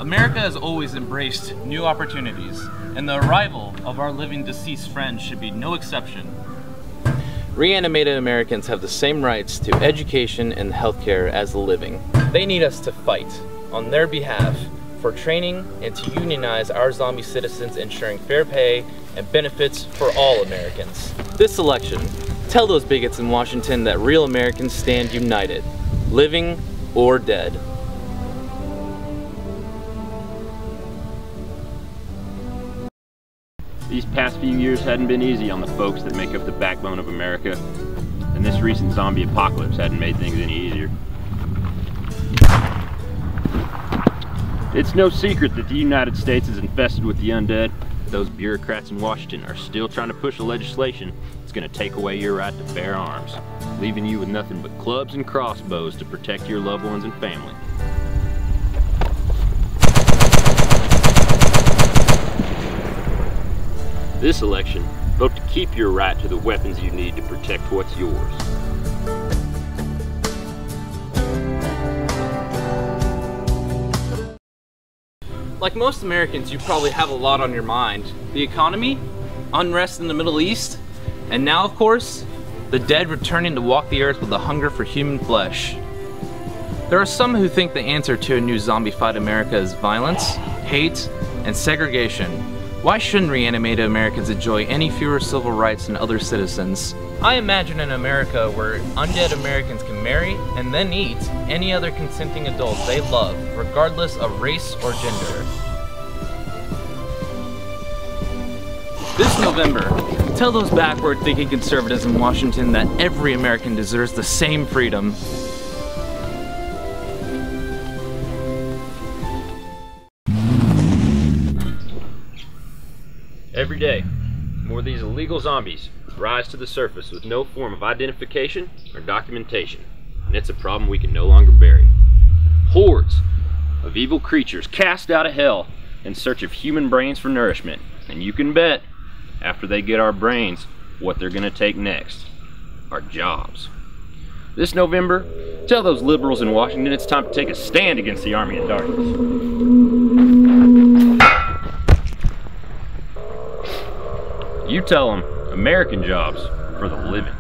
America has always embraced new opportunities, and the arrival of our living deceased friends should be no exception. Reanimated Americans have the same rights to education and healthcare as the living. They need us to fight on their behalf for training and to unionize our zombie citizens, ensuring fair pay and benefits for all Americans. This election, tell those bigots in Washington that real Americans stand united, living or dead. These past few years hadn't been easy on the folks that make up the backbone of America, and this recent zombie apocalypse hadn't made things any easier. It's no secret that the United States is infested with the undead. Those bureaucrats in Washington are still trying to push a legislation that's going to take away your right to bear arms, leaving you with nothing but clubs and crossbows to protect your loved ones and family. This election, vote to keep your right to the weapons you need to protect what's yours. Like most Americans, you probably have a lot on your mind. The economy, unrest in the Middle East, and now, of course, the dead returning to walk the earth with a hunger for human flesh. There are some who think the answer to a new zombified America is violence, hate, and segregation. Why shouldn't reanimated Americans enjoy any fewer civil rights than other citizens? I imagine an America where undead Americans can marry and then eat any other consenting adult they love, regardless of race or gender. This November, tell those backward-thinking conservatives in Washington that every American deserves the same freedom. Every day, more of these illegal zombies rise to the surface with no form of identification or documentation, and it's a problem we can no longer bury. Hordes of evil creatures cast out of hell in search of human brains for nourishment, and you can bet, after they get our brains, what they're gonna take next: our jobs. This November, tell those liberals in Washington it's time to take a stand against the Army of Darkness. You tell them American jobs for the living.